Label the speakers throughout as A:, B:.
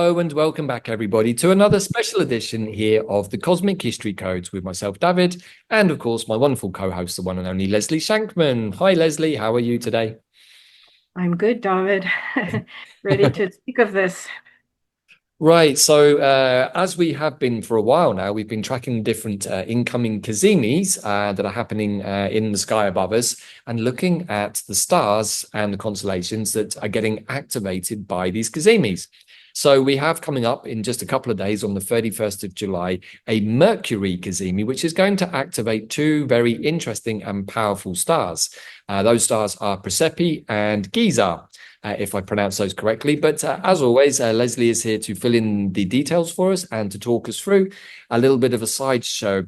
A: Hello and welcome back, everybody, to another special edition here of the Cosmic History Codes with myself, Davyd, and of course, my wonderful co-host, the one and only Leslie Shankman. Hi, Leslie. How are you today?
B: I'm good, David. Ready to speak of this.
A: Right. So, as we have been for a while now, we've been tracking different incoming Cazimis that are happening in the sky above us and looking at the stars and the constellations that are getting activated by these Cazimis. So we have coming up in just a couple of days on the 31st of July, a Mercury Cazimi, which is going to activate two very interesting and powerful stars. Those stars are Praesepe and Guisar, if I pronounce those correctly. But as always, Leslie is here to fill in the details for us and to talk us through a little bit of a slideshow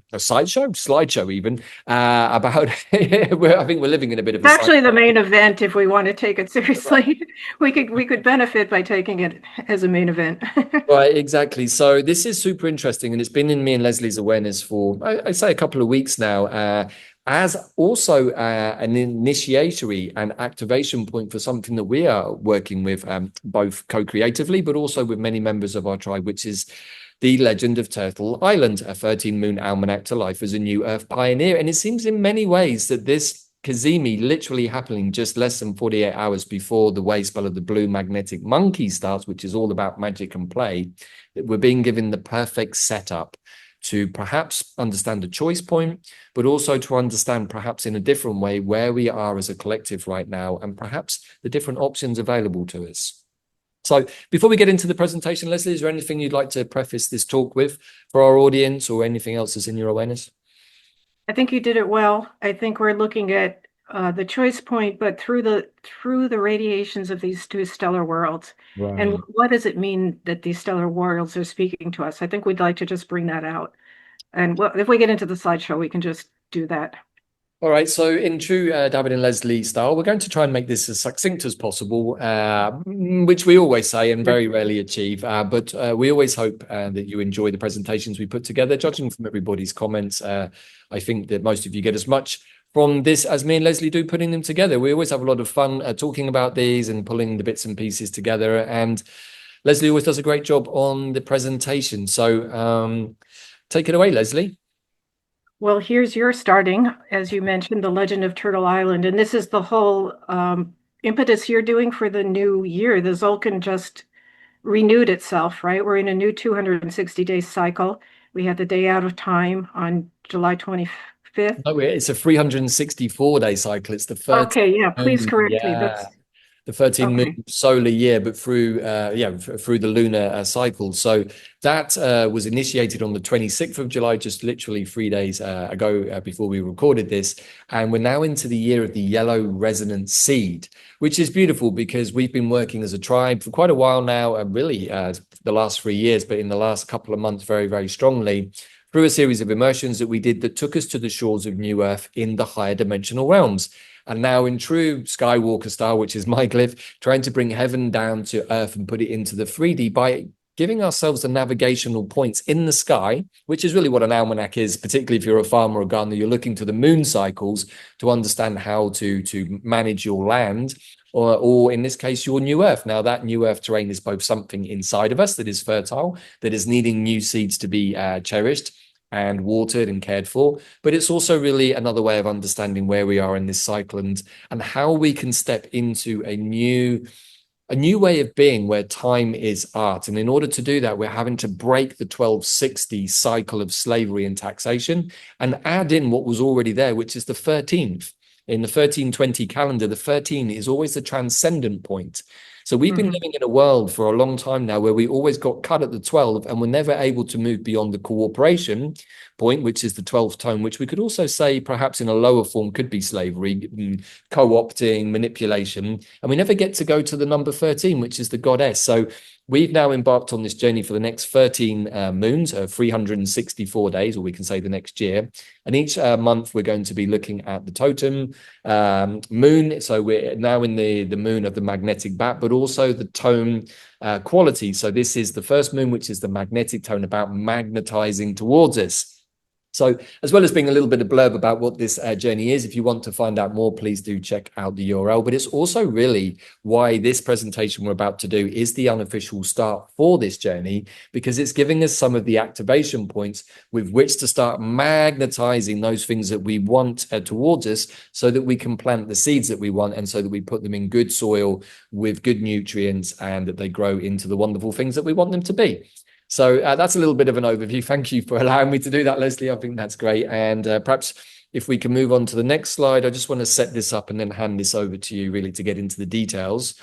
A: even, about, I think we're living in a bit of
B: It's
A: a
B: actually the
A: slideshow.
B: main event if we want to take it seriously. We could benefit by taking it as a main event.
A: Right, exactly. So this is super interesting, and it's been in me and Leslie's awareness for, I say, a couple of weeks now, as also an initiatory and activation point for something that we are working with, both co-creatively, but also with many members of our tribe, which is the legend of Turtle Island, a 13-moon almanac to life as a new Earth pioneer. And it seems in many ways that this Cazimi literally happening just less than 48 hours before the wave spell of the blue magnetic monkey starts, which is all about magic and play, that we're being given the perfect setup to perhaps understand a choice point, but also to understand perhaps in a different way where we are as a collective right now and perhaps the different options available to us. So before we get into the presentation, Leslie, is there anything you'd like to preface this talk with for our audience or anything else that's in your awareness?
B: I think you did it well. I think we're looking at the choice point, but through the radiations of these two stellar worlds. And
A: Right.
B: what does it mean that these stellar worlds are speaking to us? I think we'd like to just bring that out. And if we get into the slideshow, we can just do that.
A: All right, so in true Davyd and Leslie style, we're going to try and make this as succinct as possible, which we always say and very rarely achieve. But we always hope that you enjoy the presentations we put together. Judging from everybody's comments, I think that most of you get as much from this as me and Leslie do putting them together. We always have a lot of fun talking about these and pulling the bits and pieces together. And Leslie always does a great job on the presentation. So take it away, Leslie.
B: Well, here's your starting, as you mentioned, the Legend of Turtle Island. And this is the whole impetus you're doing for the new year. The Zolkin just renewed itself, right? We're in a new 260-day cycle. We had the day out of time on July 25th.
A: No, it's a 364-day cycle. It's the
B: Okay, yeah,
A: 13
B: please
A: moon,
B: correct me.
A: yeah,
B: That's
A: the 13 moon
B: okay.
A: solar year, but through through the lunar cycle. So that was initiated on the 26th of July, just literally 3 days ago before we recorded this. And we're now into the year of the yellow resonant seed, which is beautiful because we've been working as a tribe for quite a while now, really the last 3 years, but in the last couple of months, very, very strongly through a series of immersions that we did that took us to the shores of New Earth in the higher dimensional realms. And now in true Skywalker style, which is my glyph, trying to bring heaven down to Earth and put it into the 3D by giving ourselves the navigational points in the sky, which is really what an almanac is, particularly if you're a farmer or gardener, you're looking to the moon cycles to understand how to manage your land. Or in this case, your new Earth. Now, that new Earth terrain is both something inside of us that is fertile, that is needing new seeds to be cherished and watered and cared for, but it's also really another way of understanding where we are in this cycle and how we can step into a new way of being where time is art. And in order to do that, we're having to break the 1260 cycle of slavery and taxation and add in what was already there, which is the 13th. In the 1320 calendar, the 13 is always the transcendent point. So we've been
B: Mhm.
A: living in a world for a long time now where we always got cut at the 12 and we're never able to move beyond the cooperation point, which is the 12th tone, which we could also say perhaps in a lower form could be slavery, co-opting, manipulation. And we never get to go to the number 13, which is the goddess. So we've now embarked on this journey for the next 13 moons, 364 days, or we can say the next year. And each month we're going to be looking at the totem moon. So we're now in the moon of the magnetic bat, but also the tone quality. So this is the first moon, which is the magnetic tone about magnetizing towards us. So as well as being a little bit of blurb about what this journey is, if you want to find out more, please do check out the URL. But it's also really why this presentation we're about to do is the unofficial start for this journey, because it's giving us some of the activation points with which to start magnetizing those things that we want towards us, so that we can plant the seeds that we want, and so that we put them in good soil with good nutrients, and that they grow into the wonderful things that we want them to be. So that's a little bit of an overview. Thank you for allowing me to do that, Leslie. I think that's great. And perhaps if we can move on to the next slide, I just want to set this up and then hand this over to you really to get into the details.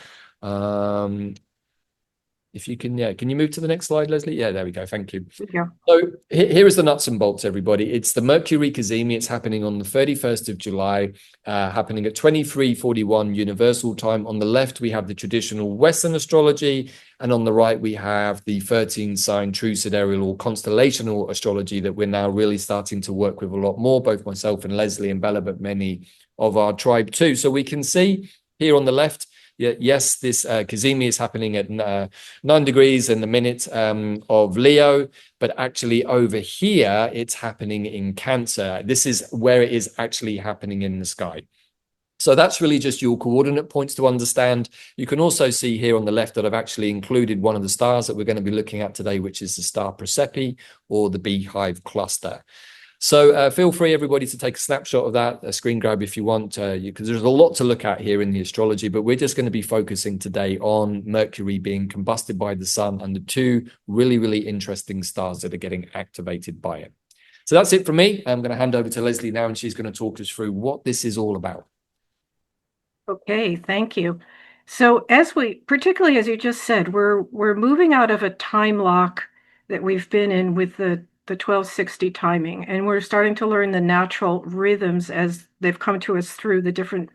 A: If you can, can you move to the next slide, Leslie? Yeah, there we go. Thank you.
B: Yeah.
A: So here is the nuts and bolts, everybody. It's the Mercury Cazimi. It's happening on the 31st of July, happening at 23:41 Universal Time. On the left, we have the traditional Western astrology, and on the right, we have the 13-sign true sidereal or constellational astrology that we're now really starting to work with a lot more, both myself and Leslie and Bella, but many of our tribe too. So we can see here on the left, yes, this Cazimi is happening at 9 degrees in the minute of Leo, but actually over here, it's happening in Cancer. This is where it is actually happening in the sky. So that's really just your coordinate points to understand. You can also see here on the left that I've actually included one of the stars that we're going to be looking at today, which is the star Praesepe, or the beehive cluster. So feel free, everybody, to take a snapshot of that, a screen grab if you want, because there's a lot to look at here in the astrology, but we're just going to be focusing today on Mercury being combusted by the sun and the two really, really interesting stars that are getting activated by it. So that's it from me. I'm going to hand over to Leslie now, and she's going to talk us through what this is all about.
B: Okay, thank you. So particularly as you just said, we're moving out of a time lock that we've been in with the 1260 timing, and we're starting to learn the natural rhythms as they've come to us through the different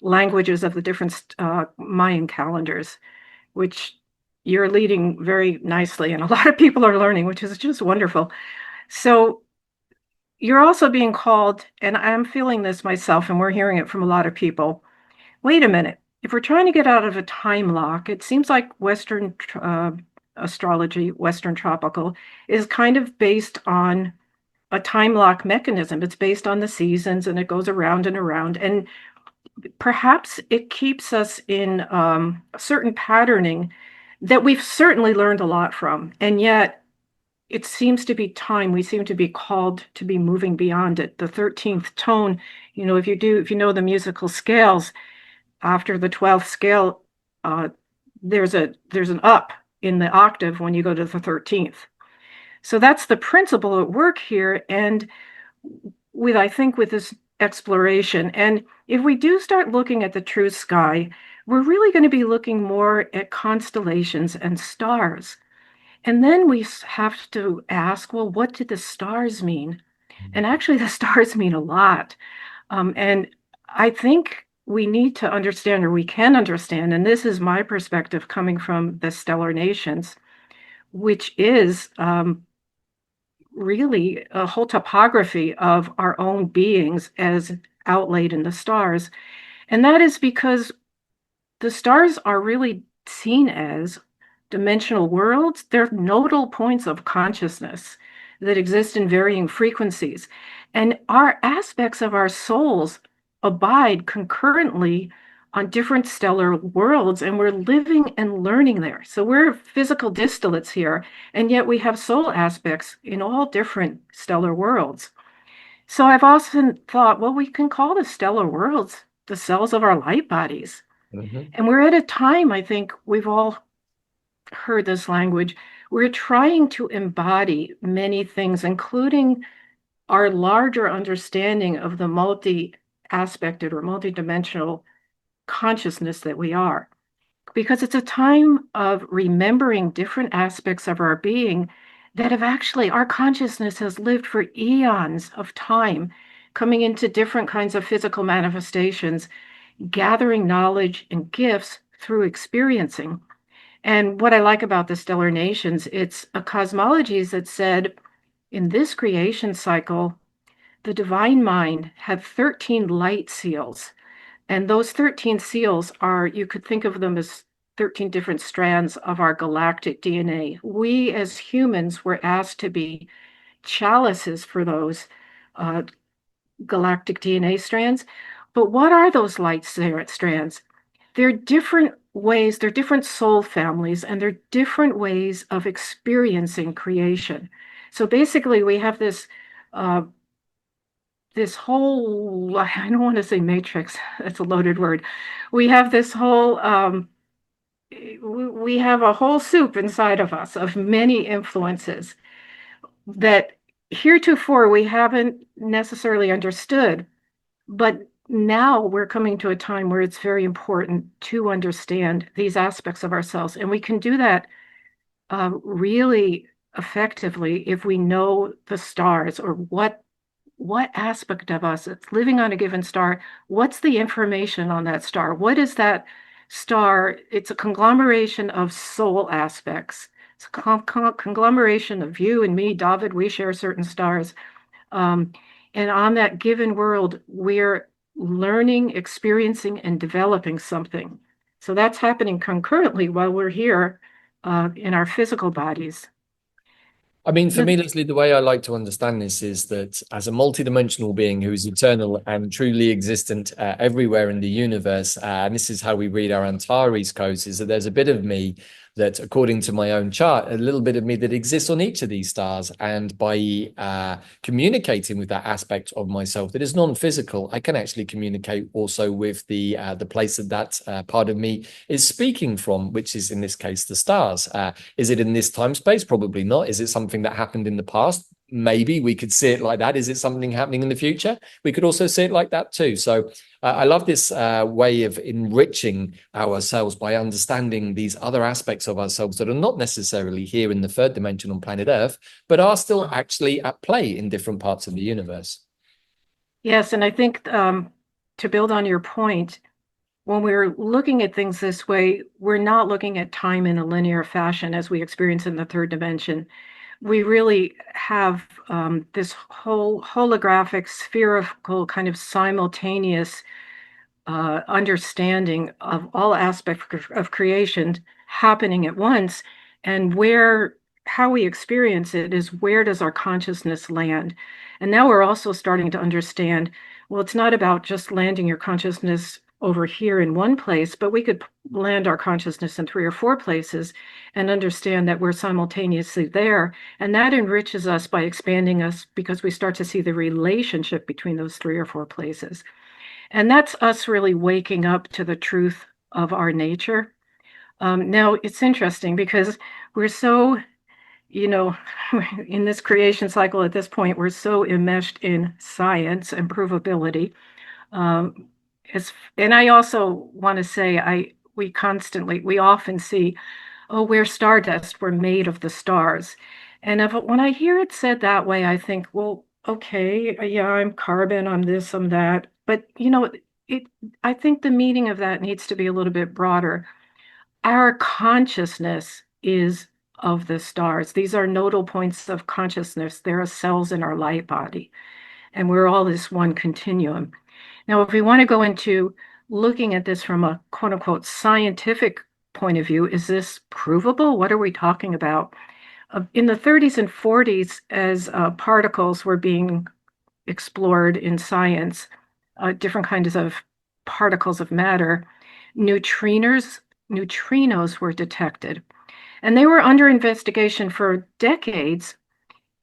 B: languages of the different Mayan calendars, which you're leading very nicely, and a lot of people are learning, which is just wonderful. So you're also being called, and I'm feeling this myself, and we're hearing it from a lot of people. Wait a minute. If we're trying to get out of a time lock, it seems like Western astrology, Western tropical, is kind of based on a time lock mechanism. It's based on the seasons, and it goes around and around. And perhaps it keeps us in a certain patterning that we've certainly learned a lot from. And yet it seems to be time. We seem to be called to be moving beyond it. The 13th tone, if you know the musical scales, after the 12th scale, there's an up in the octave when you go to the 13th. So that's the principle at work here, and I think with this exploration. And if we do start looking at the true sky, we're really going to be looking more at constellations and stars. And then we have to ask, well, what did the stars mean? And actually, the stars mean a lot. And I think we need to understand, or we can understand, and this is my perspective coming from the stellar nations, which is really a whole topography of our own beings as outlaid in the stars. And that is because the stars are really seen as dimensional worlds. They're nodal points of consciousness that exist in varying frequencies. And our aspects of our souls abide concurrently on different stellar worlds, and we're living and learning there. So we're physical distillates here, and yet we have soul aspects in all different stellar worlds. So I've often thought, well, we can call the stellar worlds the cells of our light bodies. Mm-hmm. And we're at a time, I think we've all heard this language, we're trying to embody many things, including our larger understanding of the multi-aspected or multidimensional consciousness that we are. Because it's a time of remembering different aspects of our being that have actually, our consciousness has lived for eons of time, coming into different kinds of physical manifestations, gathering knowledge and gifts through experiencing. And what I like about the stellar nations, it's a cosmology that said, in this creation cycle, the divine mind had 13 light seals. And those 13 seals are, you could think of them as 13 different strands of our galactic DNA. We as humans were asked to be chalices for those uh, galactic DNA strands. But what are those light strands? They're different ways, they're different soul families, and they're different ways of experiencing creation. So basically, we have uh, this whole, I don't want to say matrix, that's a loaded word. We have this whole, we have a whole soup inside of us of many influences that heretofore we haven't necessarily understood. But now we're coming to a time where it's very important to understand these aspects of ourselves. And we can do that really effectively if we know the stars or what aspect of us that's living on a given star. What's the information on that star? What is that star? It's a conglomeration of soul aspects. It's a conglomeration of you and me, Davyd. We share certain stars. Um, and on that given world, we're learning, experiencing, and developing something. So that's happening concurrently while we're here in our physical bodies.
A: I mean, for
B: The,
A: me, Leslie, the way I like to understand this is that as a multidimensional being who is eternal and truly existent everywhere in the universe, and this is how we read our Antares codes, is that there's a bit of me that, according to my own chart, a little bit of me that exists on each of these stars. And by communicating with that aspect of myself that is non-physical, I can actually communicate also with the place that part of me is speaking from, which is in this case the stars. Is it in this time space? Probably not. Is it something that happened in the past? Maybe we could see it like that. Is it something happening in the future? We could also see it like that too. So I love this way of enriching ourselves by understanding these other aspects of ourselves that are not necessarily here in the third dimension on planet Earth, but are still actually at play in different parts of the universe.
B: yes, and I think to build on your point, when we're looking at things this way, we're not looking at time in a linear fashion as we experience in the third dimension. We really have this whole holographic, spherical, kind of simultaneous understanding of all aspects of creation happening at once. And how we experience it is where does our consciousness land? And now we're also starting to understand, well, it's not about just landing your consciousness over here in one place, but we could land our consciousness in 3 or 4 places and understand that we're simultaneously there. And that enriches us by expanding us because we start to see the relationship between those 3 or 4 places. And that's us really waking up to the truth of our nature. Now, it's interesting because we're so, you know, in this creation cycle at this point, we're so enmeshed in science and provability. Um, and I also want to say, we often see, oh, we're stardust, we're made of the stars. And when I hear it said that way, I think, well, okay, yeah, I'm carbon, I'm this, I'm that. But it I think the meaning of that needs to be a little bit broader. Our consciousness is of the stars. These are nodal points of consciousness. There are cells in our light body, and we're all this one continuum. Now, if we want to go into looking at this from a quote unquote scientific point of view, is this provable? What are we talking about? In the 30s and 40s, as particles were being explored in science, different kinds of particles of matter, neutrinos were detected. And they were under investigation for decades.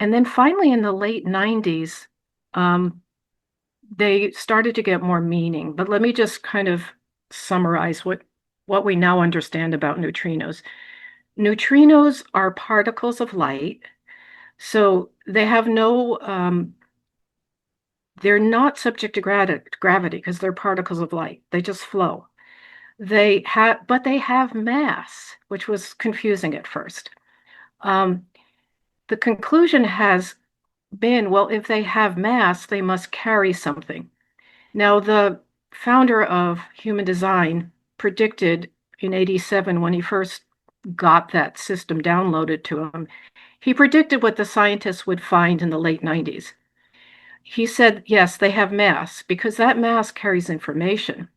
B: And then finally, in the late 90s, they started to get more meaning. But let me just kind of summarize what we now understand about neutrinos. Neutrinos are particles of light. So they have they're not subject to gravity because they're particles of light. They just flow. But they have mass, which was confusing at first. Um, the conclusion has been, well, if they have mass, they must carry something. Now, the founder of human design predicted in 87 when he first got that system downloaded to him, he predicted what the scientists would find in the late 90s. He said, yes, they have mass because that mass carries information.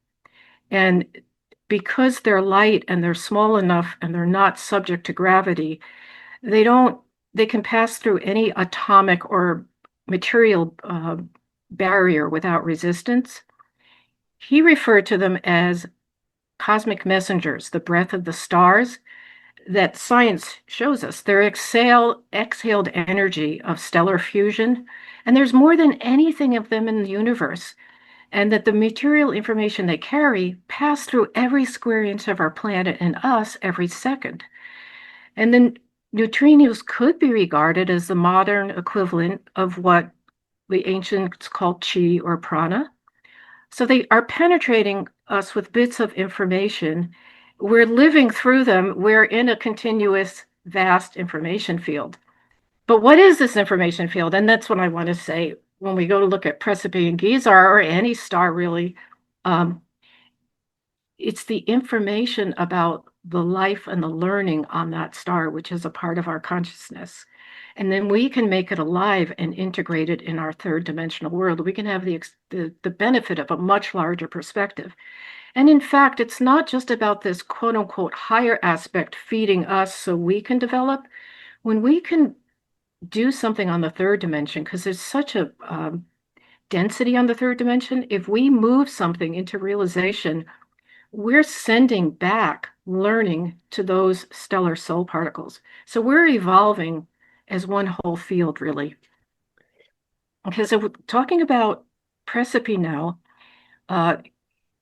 B: And because they're light and they're small enough and they're not subject to gravity, they don't they can pass through any atomic or material barrier without resistance. He referred to them as cosmic messengers, the breath of the stars, that science shows us. They're exhaled energy of stellar fusion, and there's more than anything of them in the universe, and that the material information they carry pass through every square inch of our planet and us every second. And then neutrinos could be regarded as the modern equivalent of what the ancients called chi or prana. So they are penetrating us with bits of information. We're living through them. We're in a continuous, vast information field. But what is this information field? And that's what I want to say when we go to look at Praesepe and Guisar, or any star really. Um, it's the information about the life and the learning on that star, which is a part of our consciousness. And then we can make it alive and integrate it in our third dimensional world. We can have the benefit of a much larger perspective. And in fact, it's not just about this quote unquote higher aspect feeding us so we can develop. When we can do something on the third dimension, because there's such a density on the third dimension, if we move something into realization, we're sending back learning to those stellar soul particles. So we're evolving as one whole field, really. Okay, so we're talking about Praesepe now,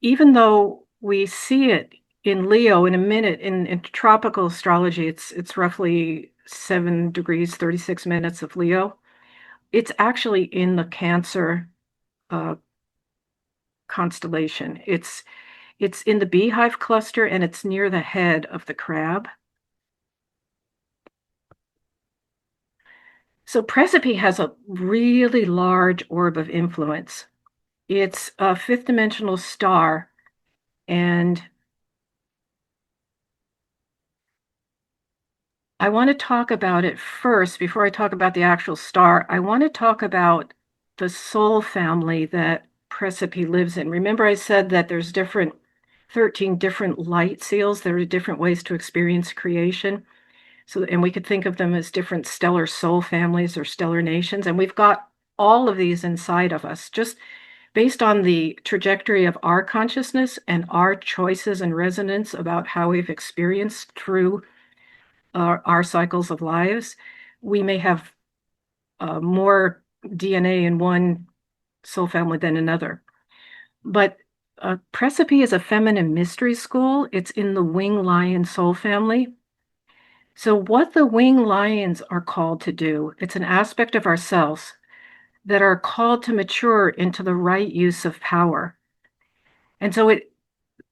B: even though we see it in Leo in a minute, in tropical astrology, it's roughly 7 degrees, 36 minutes of Leo. It's actually in the Cancer constellation. It's in the Beehive cluster, and it's near the head of the crab. So Praesepe has a really large orb of influence. It's a fifth dimensional star, and I want to talk about it first before I talk about the actual star. I want to talk about the soul family that Praesepe lives in. Remember, I said that there's 13 different light seals. There are different ways to experience creation. So, and we could think of them as different stellar soul families or stellar nations. And we've got all of these inside of us, just based on the trajectory of our consciousness and our choices and resonance about how we've experienced through our cycles of lives. We may have more DNA in one soul family than another. But Praesepe is a feminine mystery school. It's in the wing lion soul family. So what the wing lions are called to do, it's an aspect of ourselves that are called to mature into the right use of power. And so it,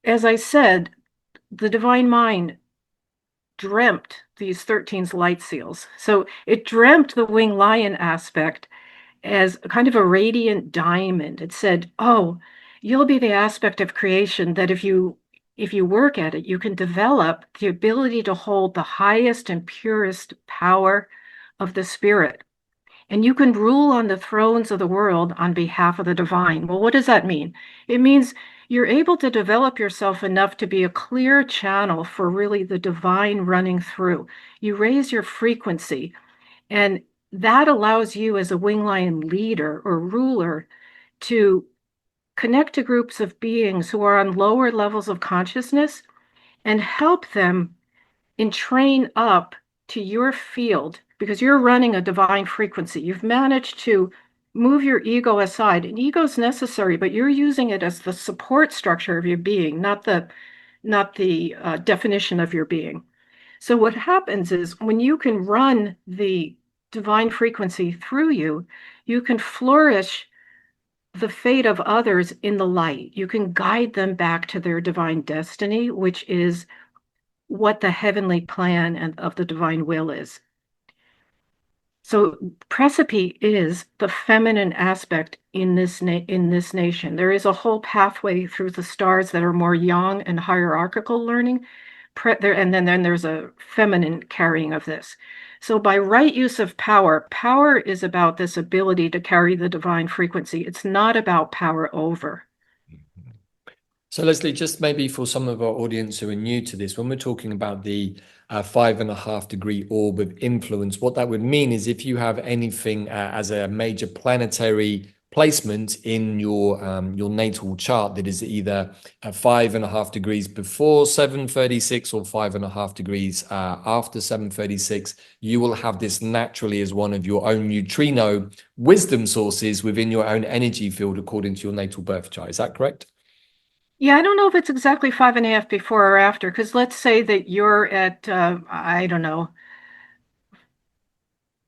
B: as I said, the divine mind dreamt these 13 light seals. So it dreamt the wing lion aspect as kind of a radiant diamond. It said, "Oh, you'll be the aspect of creation that if you work at it, you can develop the ability to hold the highest and purest power of the spirit. And you can rule on the thrones of the world on behalf of the divine." Well, what does that mean? It means you're able to develop yourself enough to be a clear channel for really the divine running through. You raise your frequency, and that allows you as a wing lion leader or ruler to connect to groups of beings who are on lower levels of consciousness and help them entrain up to your field, because you're running a divine frequency. You've managed to move your ego aside, and ego is necessary, but you're using it as the support structure of your being, not the definition of your being. So what happens is when you can run the divine frequency through you, you can flourish the fate of others in the light. You can guide them back to their divine destiny, which is what the heavenly plan and of the divine will is. So Praesepe is the feminine aspect in this nation. There is a whole pathway through the stars that are more yang and hierarchical learning, and then there's a feminine carrying of this. So by right use of power, power is about this ability to carry the divine frequency. It's not about power over.
A: So, Leslie, just maybe for some of our audience who are new to this, when we're talking about the 5.5 degree orb of influence, what that would mean is if you have anything as a major planetary placement in your natal chart that is either 5.5 degrees before 736 or 5.5 degrees after 736, you will have this naturally as one of your own neutrino wisdom sources within your own energy field according to your natal birth chart. Is that correct?
B: Yeah, I don't know if it's exactly 5.5 before or after, because let's say that you're at, I don't know,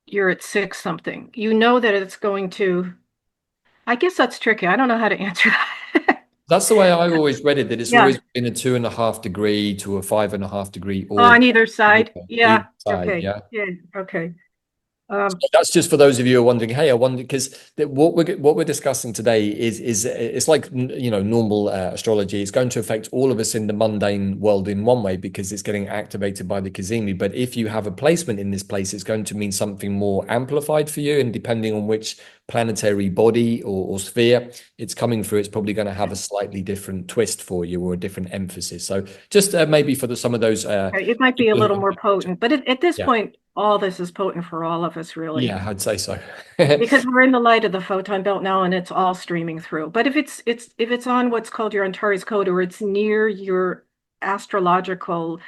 B: you're at six something. You know that it's going to, I guess that's tricky. I don't know how to answer that.
A: That's the way I always read it, that it's
B: Yeah.
A: always been a 2.5 degree to a 5.5 degree
B: Oh,
A: orb
B: on either side.
A: either
B: Yeah.
A: side.
B: Okay.
A: Yeah.
B: Yeah. Okay.
A: So that's just for those of you who are wondering. Hey, I wonder because what we're discussing today is it's like normal astrology. It's going to affect all of us in the mundane world in one way because it's getting activated by the Cazimi. But if you have a placement in this place, it's going to mean something more amplified for you. And depending on which planetary body or sphere it's coming through, it's probably going to have a slightly different twist for you or a different emphasis. So just maybe for some of those
B: Okay. It might be a
A: people
B: little
A: who,
B: more potent, but at this
A: yeah,
B: point, all this is potent for all of us, really.
A: yeah, I'd say so.
B: Because we're in the light of the photon belt now and it's all streaming through. But if it's on what's called your Antares code or it's near your astrological,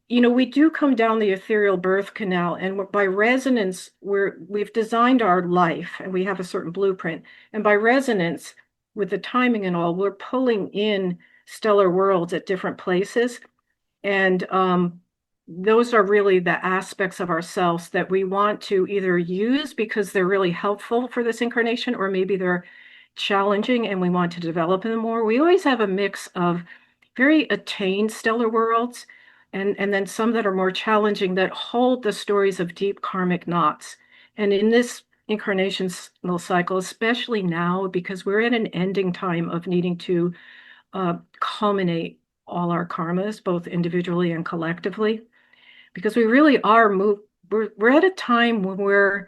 B: we do come down the ethereal birth canal and by resonance we've designed our life and we have a certain blueprint. And by resonance with the timing and all, we're pulling in stellar worlds at different places. And those are really the aspects of ourselves that we want to either use because they're really helpful for this incarnation, or maybe they're challenging and we want to develop them more. We always have a mix of very attained stellar worlds and then some that are more challenging that hold the stories of deep karmic knots. And in this incarnational cycle, especially now, because we're at an ending time of needing to culminate all our karmas, both individually and collectively, because we really are we're at a time when we're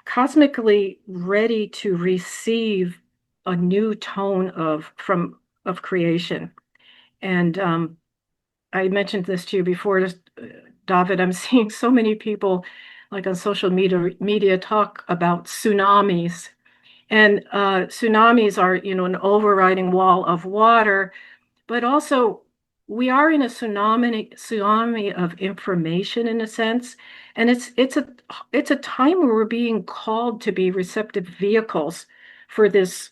B: cosmically ready to receive a new tone of creation. And I mentioned this to you before, Davyd. I'm seeing so many people, like on social media talk about tsunamis. And tsunamis are, an overriding wall of water, but also we are in a tsunami of information in a sense, and it's a time where we're being called to be receptive vehicles for this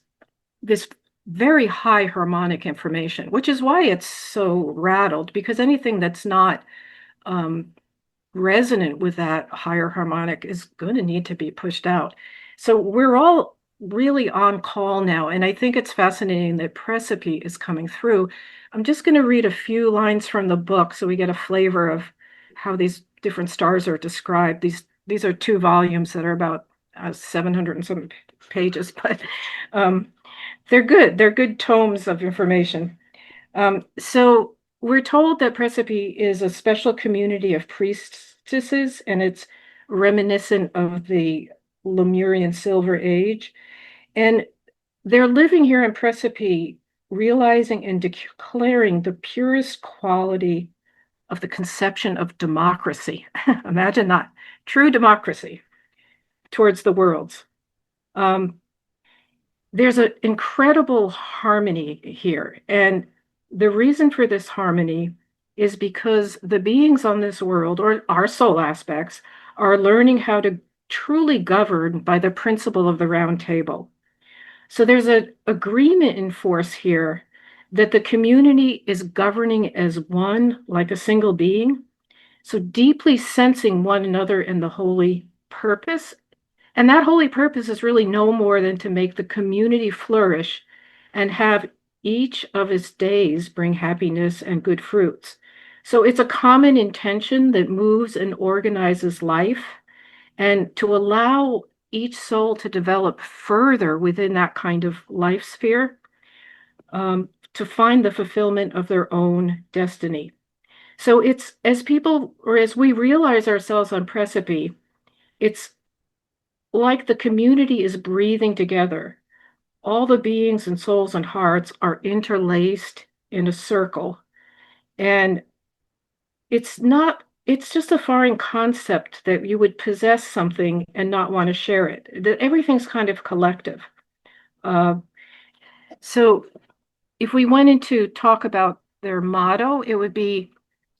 B: very high harmonic information, which is why it's so rattled, because anything that's not um, resonant with that higher harmonic is going to need to be pushed out. So we're all really on call now. And I think it's fascinating that Praesepe is coming through. I'm just going to read a few lines from the book so we get a flavor of how these different stars are described. These are two volumes that are about 700 and some pages, but um, they're good. They're good tomes of information. So we're told that Praesepe is a special community of priestesses, and it's reminiscent of the Lemurian Silver Age. And they're living here in Praesepe, realizing and declaring the purest quality of the conception of democracy. Imagine that, true democracy towards the worlds. Um, there's an incredible harmony here. And the reason for this harmony is because the beings on this world, or our soul aspects, are learning how to truly govern by the principle of the round table. So there's an agreement in force here that the community is governing as one, like a single being. So deeply sensing one another in the holy purpose, and that holy purpose is really no more than to make the community flourish and have each of its days bring happiness and good fruits. So it's a common intention that moves and organizes life, and to allow each soul to develop further within that kind of life sphere, to find the fulfillment of their own destiny. So it's as people, or as we realize ourselves on Praesepe, it's like the community is breathing together. all the beings and souls and hearts are interlaced in a circle. And it's just a foreign concept that you would possess something and not want to share it. That everything's kind of collective. Uh, so if we went into talk about their motto, it would be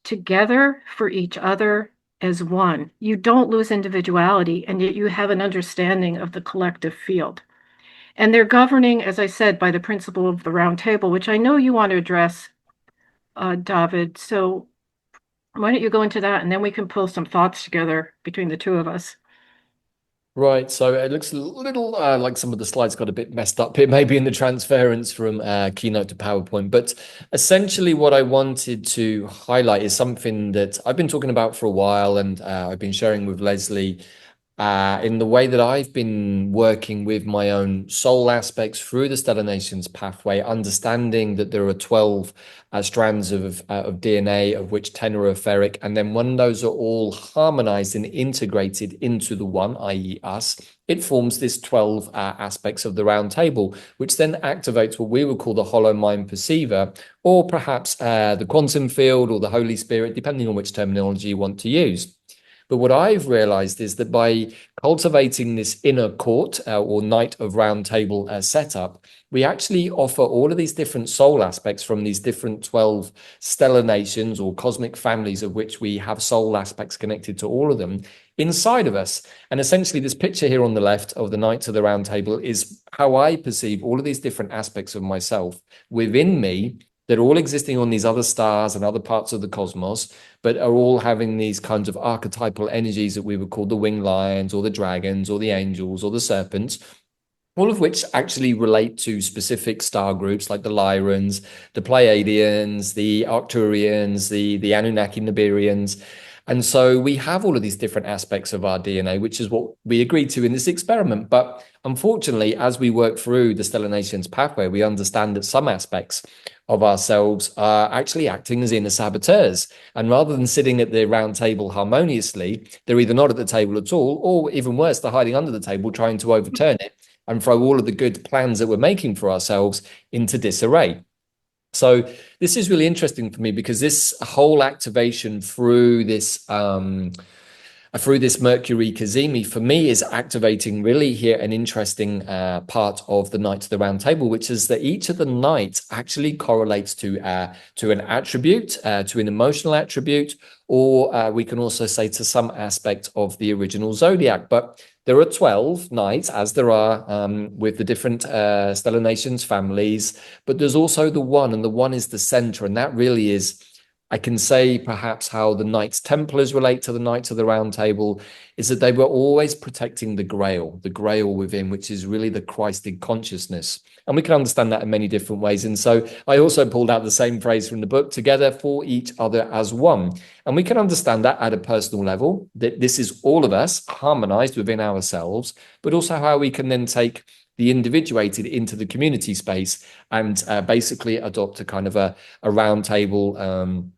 B: together for each other as one. You don't lose individuality, and yet you have an understanding of the collective field. And they're governing, as I said, by the principle of the round table, which I know you want to address, Davyd. So why don't you go into that, and then we can pull some thoughts together between the two of us.
A: Right, so it looks a little like some of the slides got a bit messed up here, maybe in the transference from Keynote to PowerPoint. But essentially, what I wanted to highlight is something that I've been talking about for a while, and I've been sharing with Leslie in the way that I've been working with my own soul aspects through the Stellar Nations pathway, understanding that there are 12 strands of DNA, of which 10 are etheric. And then when those are all harmonized and integrated into the one, i.e. us, it forms this 12 aspects of the round table, which then activates what we would call the hollow mind perceiver, or perhaps the quantum field or the Holy Spirit, depending on which terminology you want to use. But what I've realized is that by cultivating this inner court or night of round table setup, we actually offer all of these different soul aspects from these different 12 stellar nations or cosmic families, of which we have soul aspects connected to all of them inside of us. And essentially, this picture here on the left of the Knights of the Round Table is how I perceive all of these different aspects of myself within me, that are all existing on these other stars and other parts of the cosmos, but are all having these kinds of archetypal energies that we would call the winged lions or the dragons or the angels or the serpents, all of which actually relate to specific star groups like the Lyrans, the Pleiadians, the Arcturians, the Anunnaki Nibirians. And so we have all of these different aspects of our DNA, which is what we agreed to in this experiment. But unfortunately, as we work through the Stellar Nations pathway, we understand that some aspects of ourselves are actually acting as inner saboteurs. And rather than sitting at the round table harmoniously, they're either not at the table at all, or even worse, they're hiding under the table trying to overturn it and throw all of the good plans that we're making for ourselves into disarray. So this is really interesting for me because this whole activation through this Mercury Cazimi for me is activating really here an interesting part of the Knights of the Round Table, which is that each of the knights actually correlates to an attribute, to an emotional attribute, or we can also say to some aspect of the original zodiac. But there are 12 knights, as there are with the different Stellar Nations families, but there's also the one, and the one is the center, and that really is, I can say perhaps how the Knights Templars relate to the Knights of the Round Table is that they were always protecting the grail within, which is really the Christed consciousness. And we can understand that in many different ways. And so I also pulled out the same phrase from the book, together for each other as one. And we can understand that at a personal level, that this is all of us harmonized within ourselves, but also how we can then take the individuated into the community space and basically adopt a kind of a round table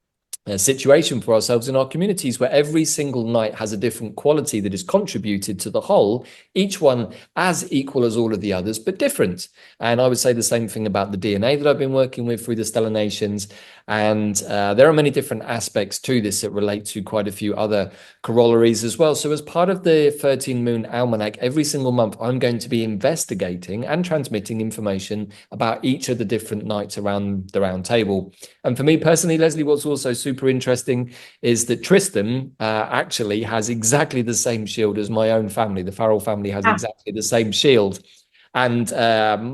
A: situation for ourselves in our communities, where every single night has a different quality that is contributed to the whole, each one as equal as all of the others, but different. And I would say the same thing about the DNA that I've been working with through the Stellar Nations. And there are many different aspects to this that relate to quite a few other corollaries as well. So as part of the 13 Moon Almanac, every single month, I'm going to be investigating and transmitting information about each of the different nights around the round table. And for me personally, Leslie, what's also super interesting is that Tristan actually has exactly the same shield as my own family. The Farrell family has exactly the same shield. And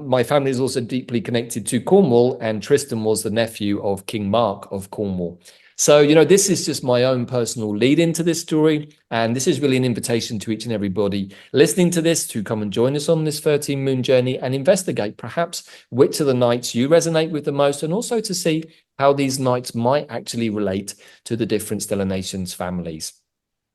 A: my family is also deeply connected to Cornwall, and Tristan was the nephew of King Mark of Cornwall. So, you know, this is just my own personal lead into this story. And this is really an invitation to each and everybody listening to this to come and join us on this 13 moon journey and investigate perhaps which of the nights you resonate with the most, and also to see how these nights might actually relate to the different Stellar Nations families.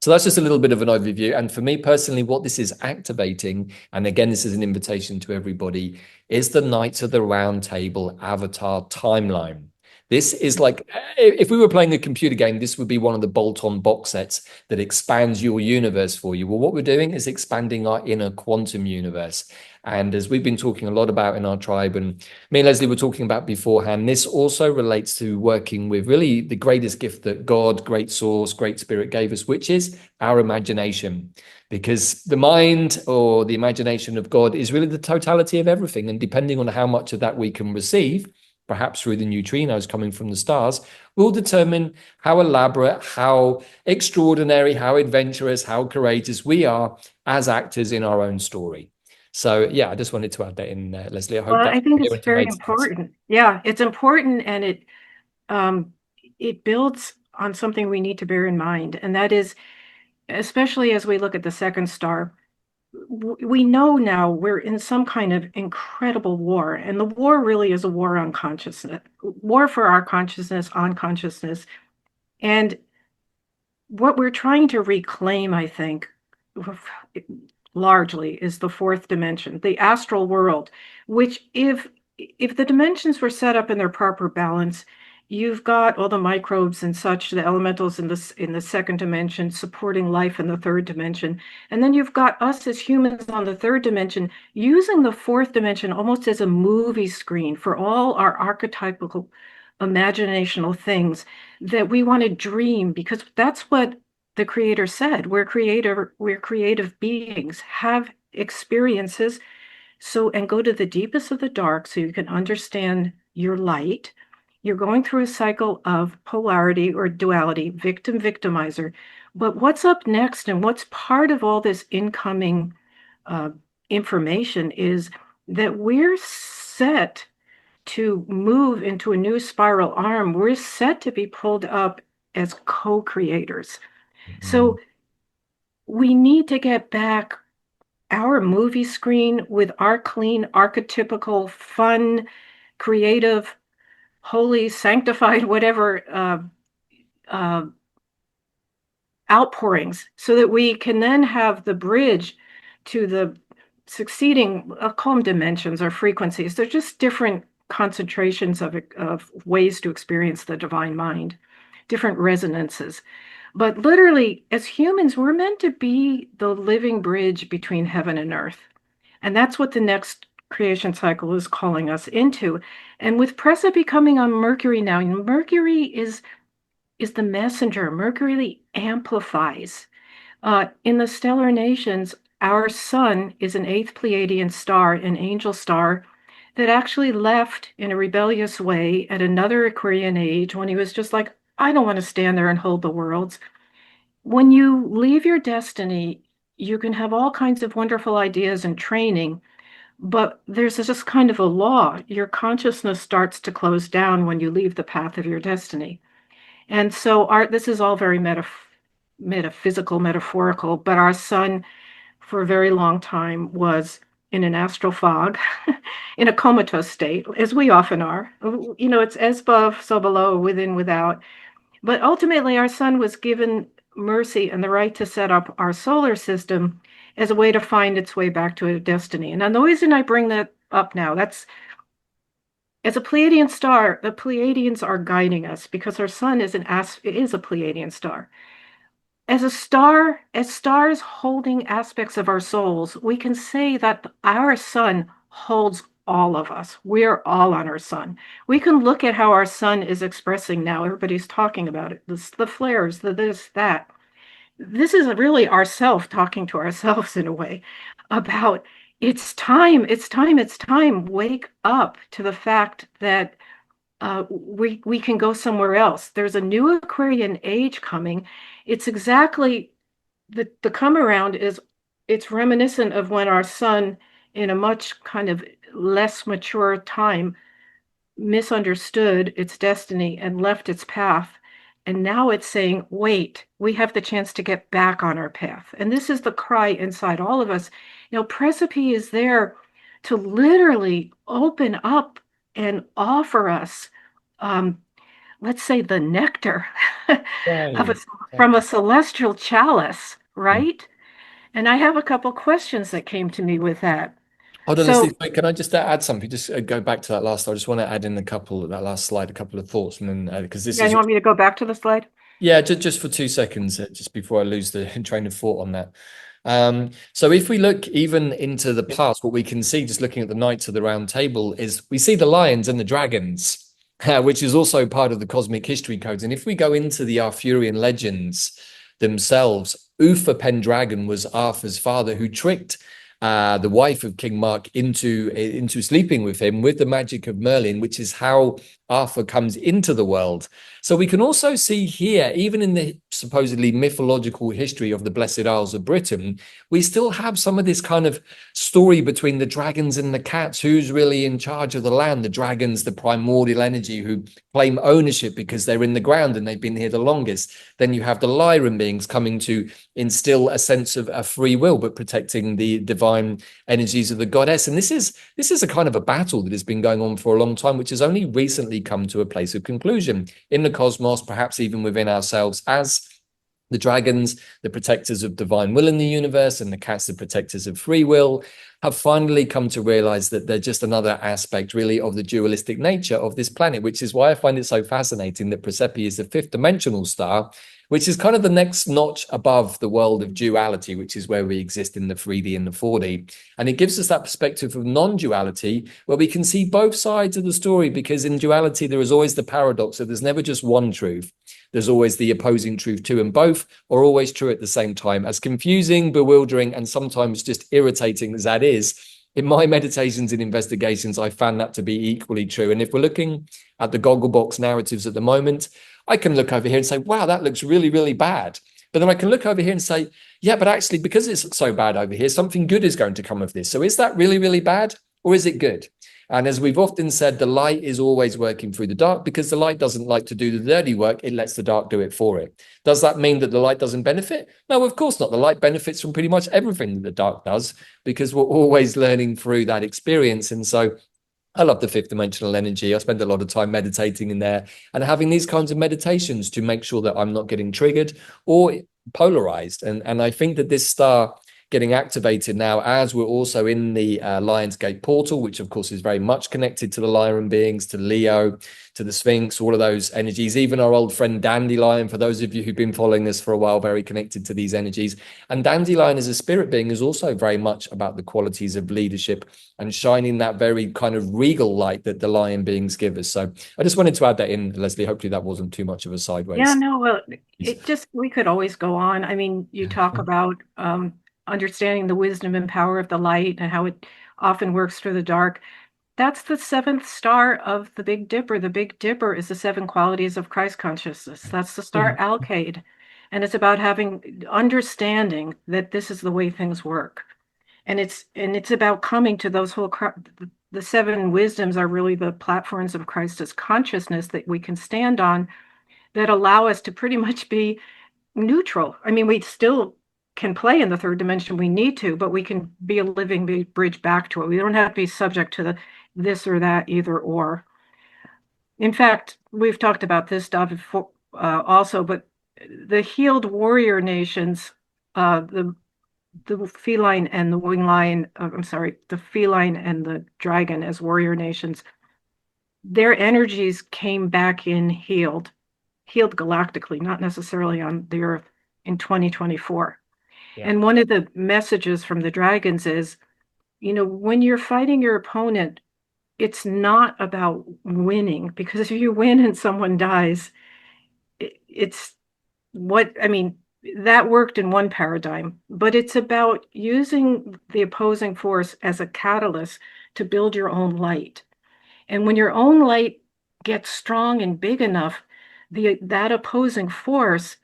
A: So that's just a little bit of an overview. And for me personally, what this is activating, and again, this is an invitation to everybody, is the Knights of the Round Table avatar timeline. This is like, if we were playing a computer game, this would be one of the bolt-on box sets that expands your universe for you. Well, what we're doing is expanding our inner quantum universe. And as we've been talking a lot about in our tribe, and me and Leslie were talking about beforehand, this also relates to working with really the greatest gift that God, great source, great spirit gave us, which is our imagination. Because the mind or the imagination of God is really the totality of everything. And depending on how much of that we can receive, perhaps through the neutrinos coming from the stars, will determine how elaborate, how extraordinary, how adventurous, how courageous we are as actors in our own story. So yeah, I just wanted to add that in, Leslie. I hope
B: Well,
A: that
B: I think it's
A: coherent and
B: very
A: made sense.
B: important. Yeah, it's important, and um, it builds on something we need to bear in mind, and that is, especially as we look at the second star, we know now we're in some kind of incredible war, and the war really is a war on consciousness, war for our consciousness, on consciousness. And what we're trying to reclaim, I think, largely is the fourth dimension, the astral world, which if the dimensions were set up in their proper balance, you've got all the microbes and such, the elementals in the second dimension supporting life in the third dimension. And then you've got us as humans on the third dimension using the fourth dimension almost as a movie screen for all our archetypal imaginational things that we want to dream, because that's what the creator said. We're creative beings, have experiences, so, and go to the deepest of the dark so you can understand your light. You're going through a cycle of polarity or duality, victim, victimizer. But what's up next, and what's part of all this incoming uh, information, is that we're set to move into a new spiral arm. We're set to be pulled up as co-creators.
A: Mm.
B: So we need to get back our movie screen with our clean, archetypical, fun, creative, holy, sanctified, whatever uh, outpourings, so that we can then have the bridge to the succeeding, I'll call them dimensions or frequencies. They're just different concentrations of ways to experience the divine mind, different resonances. But literally, as humans, we're meant to be the living bridge between heaven and earth. And that's what the next creation cycle is calling us into. And with Praesepe coming on Mercury now, Mercury is the messenger. Mercury amplifies. In the stellar nations, our sun is an eighth Pleiadian star, an angel star, that actually left in a rebellious way at another Aquarian age when he was just like, I don't want to stand there and hold the worlds. When you leave your destiny, you can have all kinds of wonderful ideas and training, but there's just kind of a law. Your consciousness starts to close down when you leave the path of your destiny. And so this is all very metaphysical, metaphorical, but our sun for a very long time was in an astral fog, in a comatose state, as we often are. You know, it's as above, so below, within, without. But ultimately, our sun was given mercy and the right to set up our solar system as a way to find its way back to a destiny. And the reason I bring that up now, that's as a Pleiadian star, the Pleiadians are guiding us because our sun is is a Pleiadian star. As a star, as stars holding aspects of our souls, we can say that our sun holds all of us. We're all on our sun. We can look at how our sun is expressing now. Everybody's talking about it. The flares, the this, that. This is really ourself talking to ourselves in a way about it's time, it's time, it's time. Wake up to the fact that we can go somewhere else. There's a new Aquarian age coming. It's exactly the come around is it's reminiscent of when our sun, in a much kind of less mature time, misunderstood its destiny and left its path. And now it's saying, wait, we have the chance to get back on our path. And this is the cry inside all of us. You know, Praesepe is there to literally open up and offer us, um, let's say, the nectar of
A: Right.
B: from a
A: Exactly.
B: celestial chalice, right? And I have a couple questions that came to me with that.
A: Hold on, Leslie.
B: So,
A: Wait, can I just add something? Just go back to that last. I just want to add in that last slide, a couple of thoughts, and then because this
B: yeah,
A: is
B: you want me to go back to the slide?
A: yeah, just for 2 seconds, just before I lose the train of thought on that. So if we look even into the past, what we can see just looking at the Knights of the Round Table is we see the lions and the dragons, which is also part of the cosmic history codes. And if we go into the Arthurian legends themselves, Uther Pendragon was Arthur's father who tricked the wife of King Mark into sleeping with him with the magic of Merlin, which is how Arthur comes into the world. So we can also see here, even in the supposedly mythological history of the Blessed Isles of Britain, we still have some of this kind of story between the dragons and the cats. Who's really in charge of the land? The dragons, the primordial energy, who claim ownership because they're in the ground and they've been here the longest. Then you have the Lyran beings coming to instill a sense of a free will, but protecting the divine energies of the goddess. And this is a kind of a battle that has been going on for a long time, which has only recently come to a place of conclusion in the cosmos, perhaps even within ourselves, as the dragons, the protectors of divine will in the universe, and the cats, the protectors of free will, have finally come to realize that they're just another aspect, really, of the dualistic nature of this planet, which is why I find it so fascinating that Praesepe is the fifth dimensional star, which is kind of the next notch above the world of duality, which is where we exist in the 3D and the 4D. And it gives us that perspective of non-duality, where we can see both sides of the story, because in duality, there is always the paradox that there's never just one truth. There's always the opposing truth too, and both are always true at the same time. As confusing, bewildering, and sometimes just irritating as that is, in my meditations and investigations, I found that to be equally true. And if we're looking at the Gogglebox narratives at the moment, I can look over here and say, wow, that looks really, really bad. But then I can look over here and say, yeah, but actually, because it's so bad over here, something good is going to come of this. So is that really, really bad, or is it good? And as we've often said, the light is always working through the dark, because the light doesn't like to do the dirty work. It lets the dark do it for it. Does that mean that the light doesn't benefit? No, of course not. The light benefits from pretty much everything that the dark does, because we're always learning through that experience. And so I love the fifth dimensional energy. I spend a lot of time meditating in there and having these kinds of meditations to make sure that I'm not getting triggered or polarized. And I think that this star getting activated now, as we're also in the Lionsgate portal, which of course is very much connected to the Lyran beings, to Leo, to the Sphinx, all of those energies, even our old friend Dandelion, for those of you who've been following us for a while, very connected to these energies. And Dandelion as a spirit being is also very much about the qualities of leadership and shining that very kind of regal light that the lion beings give us. So I just wanted to add that in, Leslie. Hopefully that wasn't too much of a
B: Yeah,
A: sideways.
B: no, well, we could always go on. I mean, you talk about understanding the wisdom and power of the light and how it often works through the dark. That's the seventh star of the Big Dipper. The Big Dipper is the seven qualities of Christ consciousness. That's the star Alcade. And it's about having understanding that this is the way things work. And it's about coming to those the seven wisdoms are really the platforms of Christ as consciousness that we can stand on, that allow us to pretty much be neutral. I mean, we still can play in the third dimension, we need to, but we can be a living bridge back to it. We don't have to be subject to the this or that, either or. In fact, we've talked about this, David, also, but the healed warrior nations, the feline and the wing lion, I'm sorry, the feline and the dragon as warrior nations, their energies came back in healed galactically, not necessarily on the Earth, in 2024.
A: Yeah.
B: And one of the messages from the dragons is, when you're fighting your opponent, it's not about winning, because if you win and someone dies, it's I mean, that worked in one paradigm, but it's about using the opposing force as a catalyst to build your own light. And when your own light gets strong and big enough, that opposing force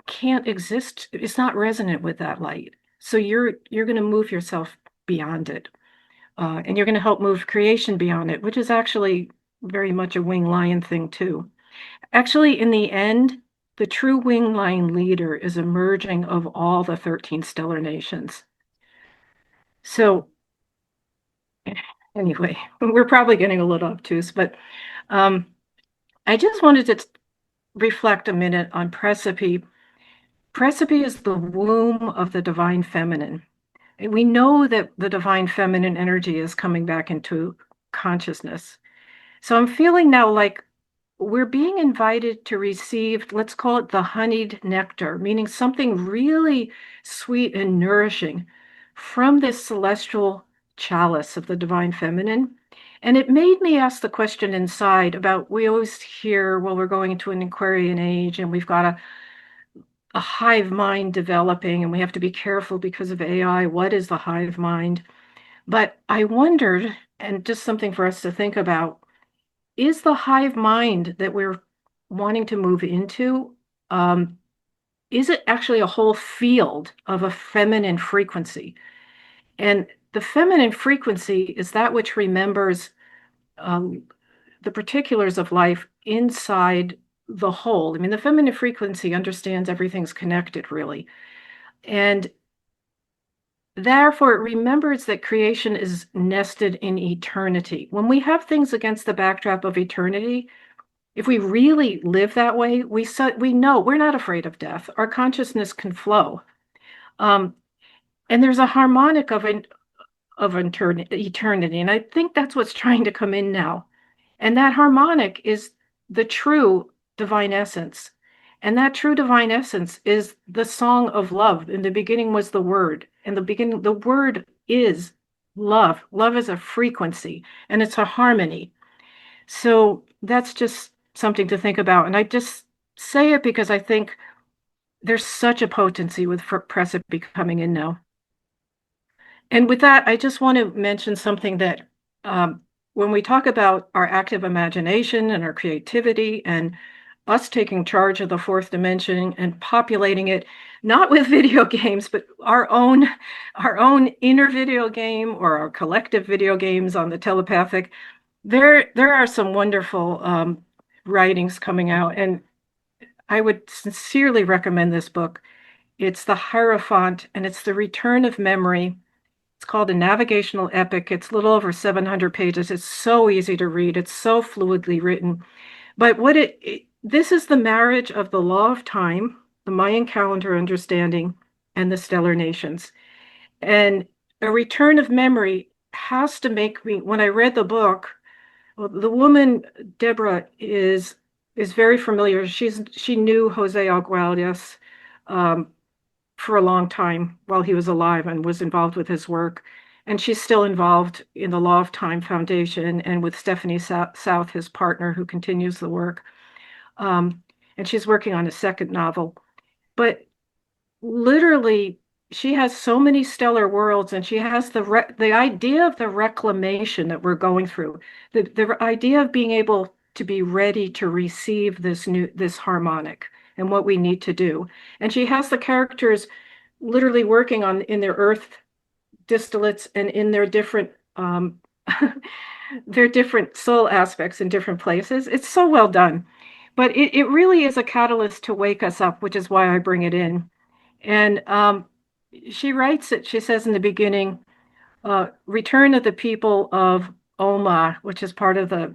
B: can't exist. It's not resonant with that light. So you're going to move yourself beyond it, and you're going to help move creation beyond it, which is actually very much a wing lion thing too. Actually, in the end, the true wing lion leader is a merging of all the 13 stellar nations. So anyway, we're probably getting a little obtuse, but um, I just wanted to reflect a minute on Praesepe. Praesepe is the womb of the divine feminine. We know that the divine feminine energy is coming back into consciousness. So I'm feeling now like we're being invited to receive, let's call it the honeyed nectar, meaning something really sweet and nourishing from this celestial chalice of the divine feminine. And it made me ask the question inside about we always hear, well, we're going into an Aquarian age and we've got a hive mind developing and we have to be careful because of AI. What is the hive mind? But I wondered, and just something for us to think about, is the hive mind that we're wanting to move into, um, is it actually a whole field of a feminine frequency? And the feminine frequency is that which remembers um, the particulars of life inside the whole. I mean, the feminine frequency understands everything's connected, really. And therefore, it remembers that creation is nested in eternity. When we have things against the backdrop of eternity, if we really live that way, we know we're not afraid of death. Our consciousness can flow, um, and there's a harmonic of eternity, and I think that's what's trying to come in now. And that harmonic is the true divine essence, and that true divine essence is the song of love. In the beginning was the word, and the word is love. Love is a frequency, and it's a harmony. So that's just something to think about. And I just say it because I think there's such a potency with Praesepe coming in now. And with that, I just want to mention something that when we talk about our active imagination and our creativity and us taking charge of the fourth dimension and populating it, not with video games, but our own inner video game or our collective video games on the telepathic, there are some wonderful writings coming out, and I would sincerely recommend this book. It's The Hierophant, and it's the return of memory. It's called a navigational epic. It's a little over 700 pages. It's so easy to read. It's so fluidly written. But this is the marriage of the law of time, the Mayan calendar understanding, and the stellar nations. And a return of memory has to make me, when I read the book, well, the woman, Deborah, is very familiar. She knew Jose Aguadas um, for a long time while he was alive and was involved with his work. And she's still involved in the Law of Time Foundation and with Stephanie South, his partner, who continues the work. Um, and she's working on a second novel. But literally, she has so many stellar worlds, and she has the idea of the reclamation that we're going through, the idea of being able to be ready to receive this harmonic and what we need to do. And she has the characters literally working on in their earth distillates and in their different their different soul aspects in different places. It's so well done. But it really is a catalyst to wake us up, which is why I bring it in. And she writes it, she says in the beginning, Return of the People of Oma, which is part of the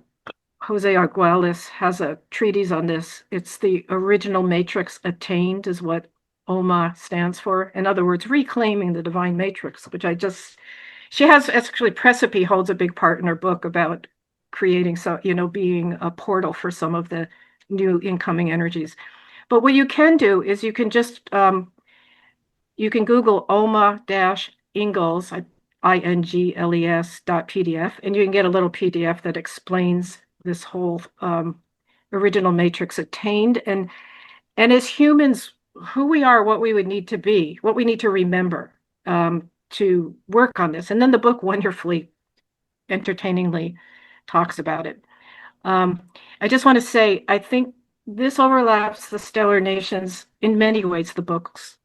B: Jose Arguelles has a treatise on this. It's the original matrix attained, is what OMA stands for. In other words, reclaiming the divine matrix, which she has actually, Praesepe holds a big part in her book about creating, so, being a portal for some of the new incoming energies. But what you can do is you can just, you can Google OMA-Ingles, INGLES.PDF, and you can get a little PDF that explains this whole original matrix attained. And as humans, who we are, what we would need to be, what we need to remember to work on this. And then the book wonderfully, entertainingly talks about it. I just want to say, I think this overlaps the stellar nations in many ways, the books.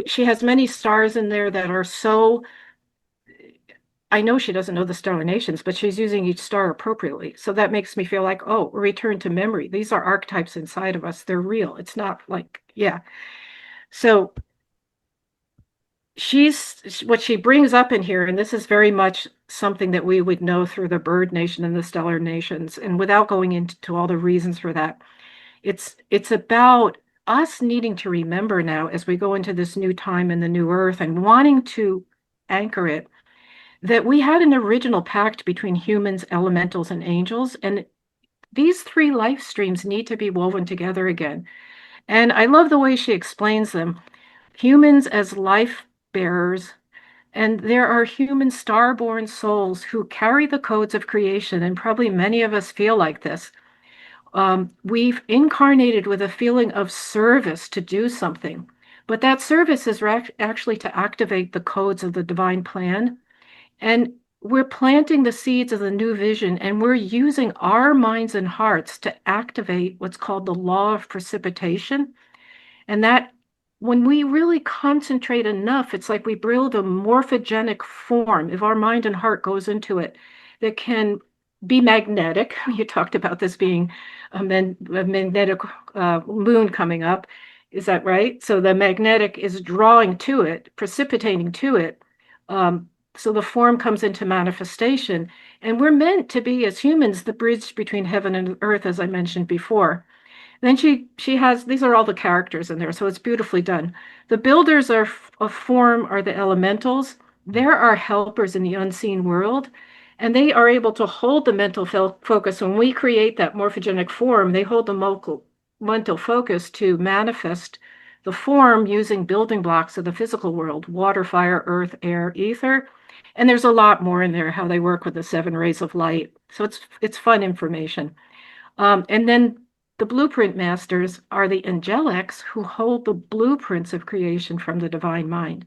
B: She has many stars in there that are so, I know she doesn't know the stellar nations, but she's using each star appropriately. So that makes me feel like, oh, return to memory. These are archetypes inside of us. They're real. It's not like, yeah. So what she brings up in here, and this is very much something that we would know through the bird nation and the stellar nations, and without going into all the reasons for that, it's about us needing to remember now as we go into this new time in the new earth and wanting to anchor it, that we had an original pact between humans, elementals, and angels, and these three life streams need to be woven together again. And I love the way she explains them. Humans as life bearers, and there are human star-born souls who carry the codes of creation, and probably many of us feel like this. We've incarnated with a feeling of service to do something, but that service is actually to activate the codes of the divine plan. And we're planting the seeds of the new vision, and we're using our minds and hearts to activate what's called the law of precipitation. And that when we really concentrate enough, it's like we build a morphogenic form, if our mind and heart goes into it, that can be magnetic. You talked about this being a magnetic moon coming up. Is that right? So the magnetic is drawing to it, precipitating to it. So the form comes into manifestation. And we're meant to be, as humans, the bridge between heaven and earth, as I mentioned before. Then she has, these are all the characters in there, so it's beautifully done. The builders of form are the elementals. They're our helpers in the unseen world, and they are able to hold the mental focus. When we create that morphogenic form, they hold the mental focus to manifest the form using building blocks of the physical world: water, fire, earth, air, ether. And there's a lot more in there, how they work with the seven rays of light. So it's fun information. And then the blueprint masters are the angelics who hold the blueprints of creation from the divine mind.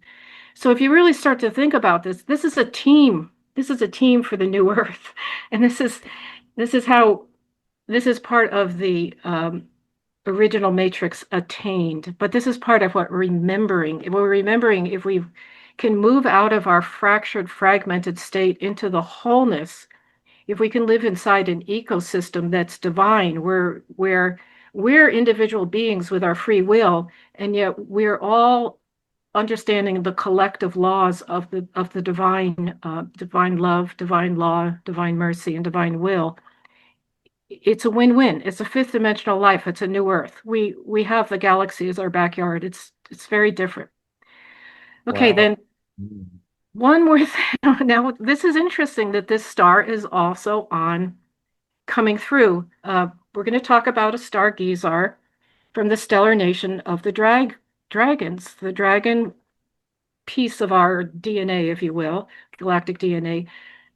B: So if you really start to think about this, this is a team. This is a team for the new earth. And this is part of the original matrix attained. But this is part of what we're remembering if we can move out of our fractured, fragmented state into the wholeness, if we can live inside an ecosystem that's divine, where we're individual beings with our free will, and yet we're all understanding the collective laws of the divine love, divine law, divine mercy, and divine will. It's a win-win. It's a fifth dimensional life. It's a new earth. We have the galaxy as our backyard. It's very different. Okay,
A: Wow.
B: then one more thing. Now, this is interesting that this star is also on coming through. We're going to talk about a star Guisar from the stellar nation of the dragons, the dragon piece of our DNA, if you will, galactic DNA.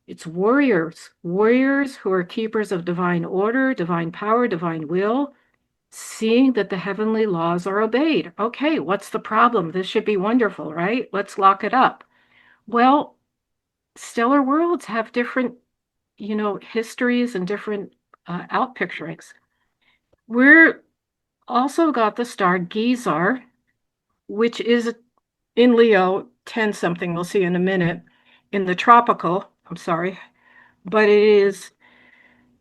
B: It's warriors who are keepers of divine order, divine power, divine will, seeing that the heavenly laws are obeyed. Okay, what's the problem? This should be wonderful, right? Let's lock it up. Well, stellar worlds have different, histories and different outpicturings. We're also got the star Guisar, which is in Leo 10 something, we'll see in a minute, in the tropical, I'm sorry, but it is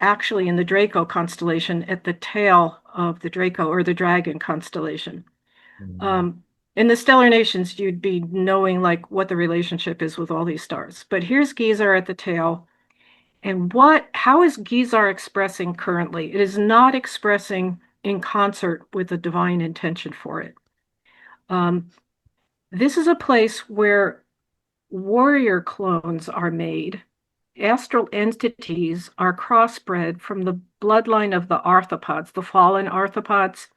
B: actually in the Draco constellation at the tail of the Draco or the dragon constellation.
A: Mm.
B: In the stellar nations, you'd be knowing like what the relationship is with all these stars. But here's Guisar at the tail. And how is Guisar expressing currently? It is not expressing in concert with the divine intention for it. This is a place where warrior clones are made. Astral entities are crossbred from the bloodline of the arthropods, the fallen arthropods.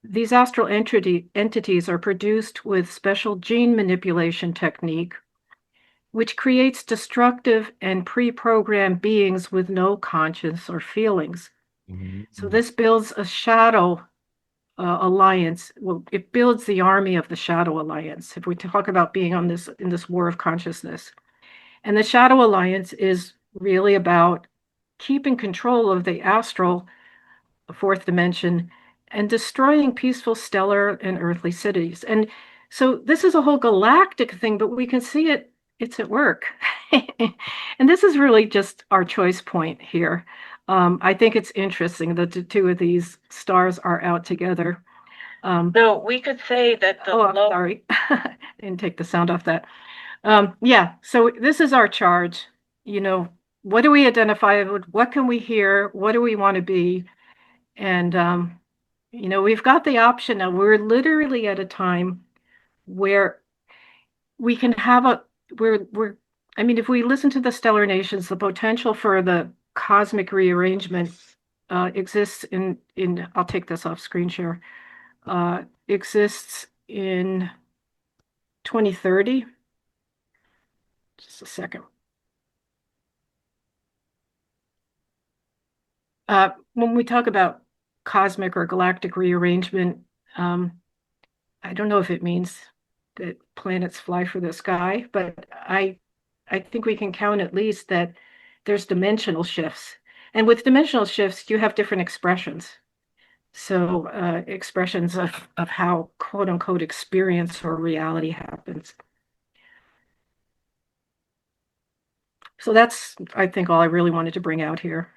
B: These astral entities are produced with special gene manipulation technique, which creates destructive and pre-programmed beings with no conscience or feelings. So
A: Mhm.
B: this builds a shadow alliance. Well, it builds the army of the shadow alliance. If we talk about being on this in this war of consciousness, and the shadow alliance is really about keeping control of the astral fourth dimension and destroying peaceful stellar and earthly cities. And so this is a whole galactic thing, but we can see it's at work. And this is really just our choice point here. I think it's interesting that the two of these stars are out together. So we could say that I'm sorry. Didn't take the sound off that. Yeah, so this is our charge. You know, what do we identify with? What can we hear? What do we want to be? And we've got the option now. We're literally at a time where we can have I mean, if we listen to the stellar nations, the potential for the cosmic rearrangement exists I'll take this off screen share, exists in 2030. Just a second. When we talk about cosmic or galactic rearrangement, I don't know if it means that planets fly for the sky, but I think we can count at least that there's dimensional shifts. And with dimensional shifts, you have different expressions. So expressions of how quote unquote experience or reality happens. So that's, I think, all I really wanted to bring out here.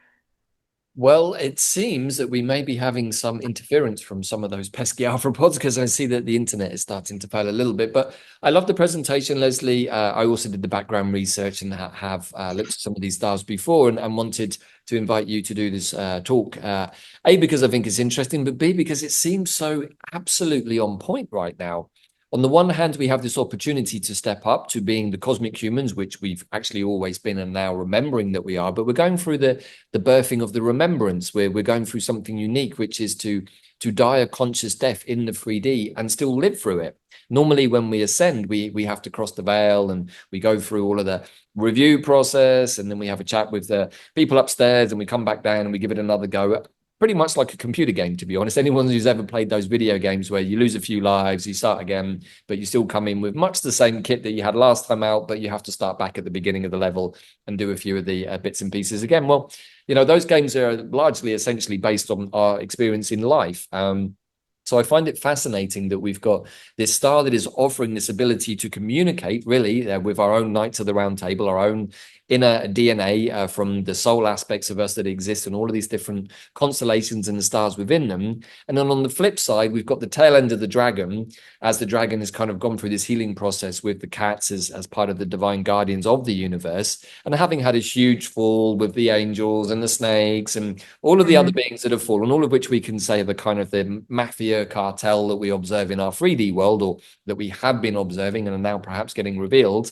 A: Well, it seems that we may be having some interference from some of those pesky arthropods, because I see that the internet is starting to fail a little bit. But I love the presentation, Leslie. I also did the background research and have looked at some of these stars before and wanted to invite you to do this talk. A, because I think it's interesting, but B, because it seems so absolutely on point right now. On the one hand, we have this opportunity to step up to being the cosmic humans, which we've actually always been and now remembering that we are. But we're going through the birthing of the remembrance, where we're going through something unique, which is to die a conscious death in the 3D and still live through it. Normally, when we ascend, we have to cross the veil and we go through all of the review process, and then we have a chat with the people upstairs, and we come back down and we give it another go. Pretty much like a computer game, to be honest. Anyone who's ever played those video games where you lose a few lives, you start again, but you still come in with much the same kit that you had last time out, but you have to start back at the beginning of the level and do a few of the bits and pieces again. Well, you know, those games are largely essentially based on our experience in life. So I find it fascinating that we've got this star that is offering this ability to communicate really with our own Knights of the Round Table, our own inner DNA from the soul aspects of us that exist and all of these different constellations and the stars within them. And then on the flip side, we've got the tail end of the dragon, as the dragon has kind of gone through this healing process with the cats as part of the divine guardians of the universe, and having had a huge fall with the angels and the snakes and all of the other beings that have fallen, all of which we can say are the kind of the mafia cartel that we observe in our 3D world, or that we have been observing and are now perhaps getting revealed.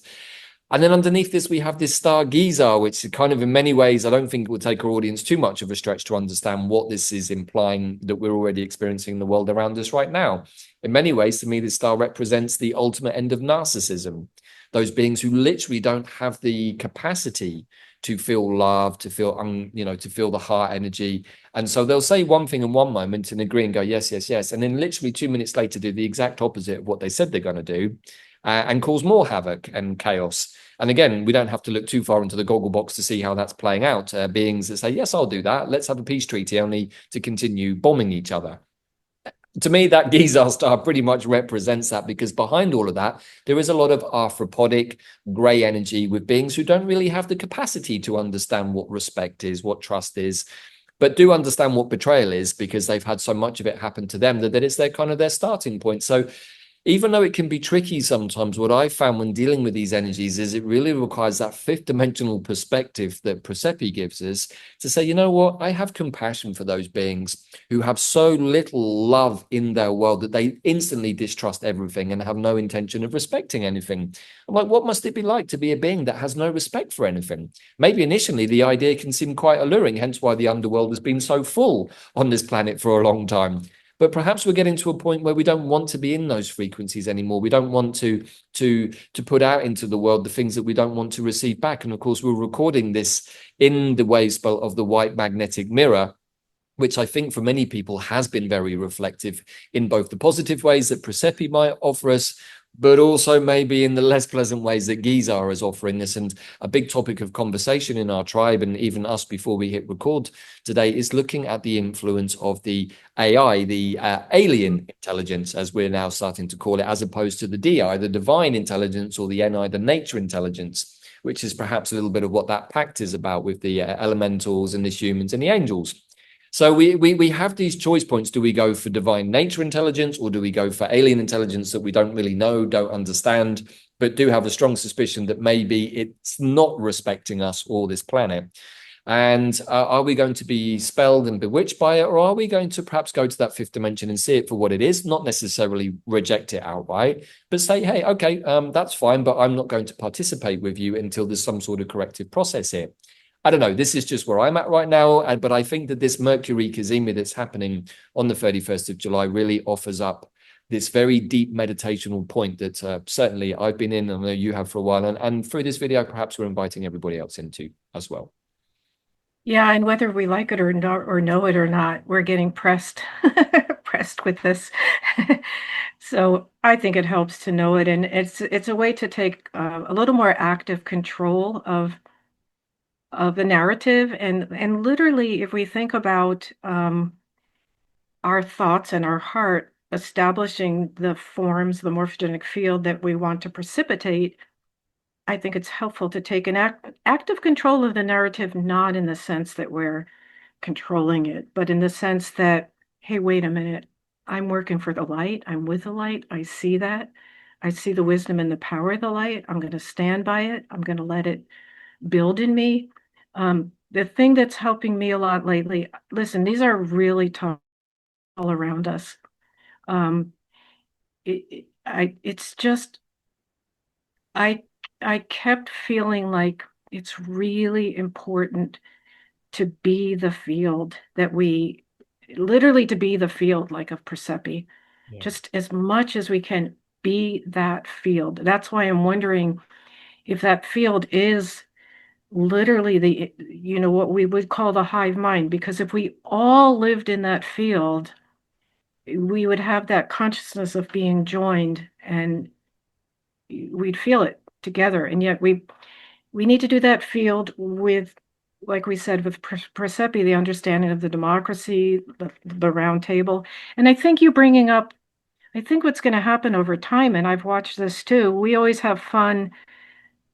A: And then underneath this, we have this star Guisar, which kind of in many ways, I don't think it will take our audience too much of a stretch to understand what this is implying that we're already experiencing in the world around us right now. In many ways, to me, this star represents the ultimate end of narcissism. Those beings who literally don't have the capacity to feel love, to feel, to feel the heart energy. And so they'll say one thing in one moment and agree and go, yes, yes, yes. And then literally 2 minutes later, do the exact opposite of what they said they're going to do. And cause more havoc and chaos. And again, we don't have to look too far into the goggle box to see how that's playing out. Beings that say, yes, I'll do that. Let's have a peace treaty, only to continue bombing each other. To me, that Guisar star pretty much represents that, because behind all of that, there is a lot of arthropodic grey energy with beings who don't really have the capacity to understand what respect is, what trust is, but do understand what betrayal is, because they've had so much of it happen to them that it's their kind of their starting point. So even though it can be tricky sometimes, what I found when dealing with these energies is it really requires that fifth dimensional perspective that Praesepe gives us to say, you know what, I have compassion for those beings who have so little love in their world that they instantly distrust everything and have no intention of respecting anything. I'm like, what must it be like to be a being that has no respect for anything? Maybe initially the idea can seem quite alluring, hence why the underworld has been so full on this planet for a long time. But perhaps we're getting to a point where we don't want to be in those frequencies anymore. We don't want to put out into the world the things that we don't want to receive back. And of course, we're recording this in the waves of the white magnetic mirror, which I think for many people has been very reflective in both the positive ways that Praesepe might offer us, but also maybe in the less pleasant ways that Guisar is offering us. And a big topic of conversation in our tribe, and even us before we hit record today, is looking at the influence of the AI, the alien intelligence, as we're now starting to call it, as opposed to the DI, the divine intelligence, or the NI, the nature intelligence, which is perhaps a little bit of what that pact is about with the elementals and the humans and the angels. So we have these choice points. Do we go for divine nature intelligence, or do we go for alien intelligence that we don't really know, don't understand, but do have a strong suspicion that maybe it's not respecting us or this planet? And are we going to be spelled and bewitched by it, or are we going to perhaps go to that fifth dimension and see it for what it is, not necessarily reject it outright, but say, hey, okay, that's fine, but I'm not going to participate with you until there's some sort of corrective process here. I don't know. This is just where I'm at right now. But I think that this Mercury Cazimi that's happening on the 31st of July really offers up this very deep meditational point that certainly I've been in, and I know you have for a while. And through this video, perhaps we're inviting everybody else into as well.
B: Yeah, and whether we like it or not, or know it or not, we're getting pressed pressed with this. So I think it helps to know it, and it's a way to take a little more active control of the narrative, and literally, if we think about our thoughts and our heart establishing the forms, the morphogenic field that we want to precipitate, I think it's helpful to take an active control of the narrative, not in the sense that we're controlling it, but in the sense that, hey, wait a minute, I'm working for the light. I'm with the light. I see that. I see the wisdom and the power of the light. I'm going to stand by it. I'm going to let it build in me. The thing that's helping me a lot lately, listen, these are really tough all around us. It's just, I kept feeling like it's really important to be the field that we literally to be the field like of Praesepe, just as much as we can be that field. That's why I'm wondering if that field is literally the, what we would call the hive mind, because if we all lived in that field, we would have that consciousness of being joined and we'd feel it together. And yet we need to do that field with, like we said, with Praesepe, the understanding of the democracy, the round table. And I think you bringing up, I think what's going to happen over time, and I've watched this too, we always have fun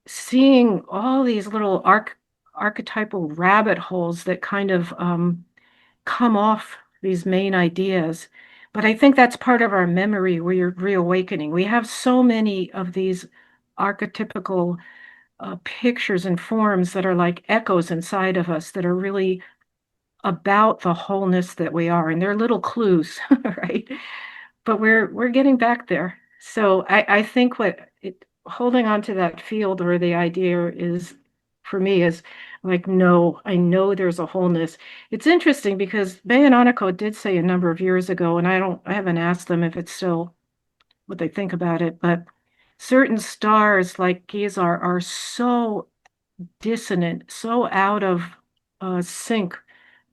B: seeing all these little archetypal rabbit holes that kind of come off these main ideas. But I think that's part of our memory we're reawakening. We have so many of these archetypical pictures and forms that are like echoes inside of us that are really about the wholeness that we are, and they're little clues, right? But we're getting back there. So I think holding on to that field or the idea is, for me, is like, no, I know there's a wholeness. It's interesting because Bay and Aniko did say a number of years ago, and I haven't asked them if it's still what they think about it, but certain stars like Guisar are so dissonant, so out of sync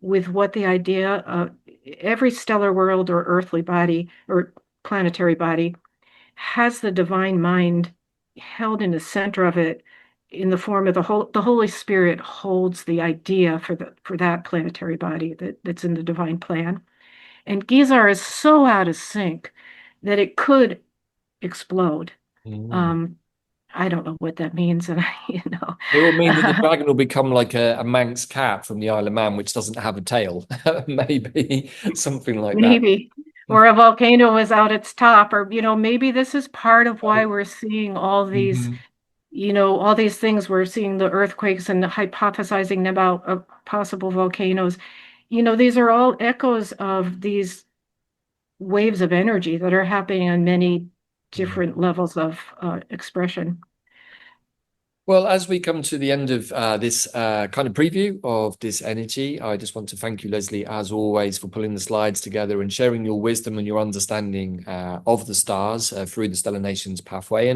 B: with what the idea of every stellar world or earthly body or planetary body has the divine mind held in the center of it in the form of the Holy Spirit holds the idea for that planetary body that's in the divine plan. And Guisar is so out of sync that it could explode. I don't know what that means, and
A: It will mean that the dragon will become like a Manx cat from the Isle of Man, which doesn't have a tail. Maybe something like that.
B: maybe, or a volcano is out its top, or maybe this is part of why we're seeing all these, all these things. We're seeing the earthquakes and hypothesizing about possible volcanoes. These are all echoes of these waves of energy that are happening on many different levels of expression.
A: Well, as we come to the end of this kind of preview of this energy, I just want to thank you, Leslie, as always, for pulling the slides together and sharing your wisdom and your understanding of the stars through the Stellar Nations pathway,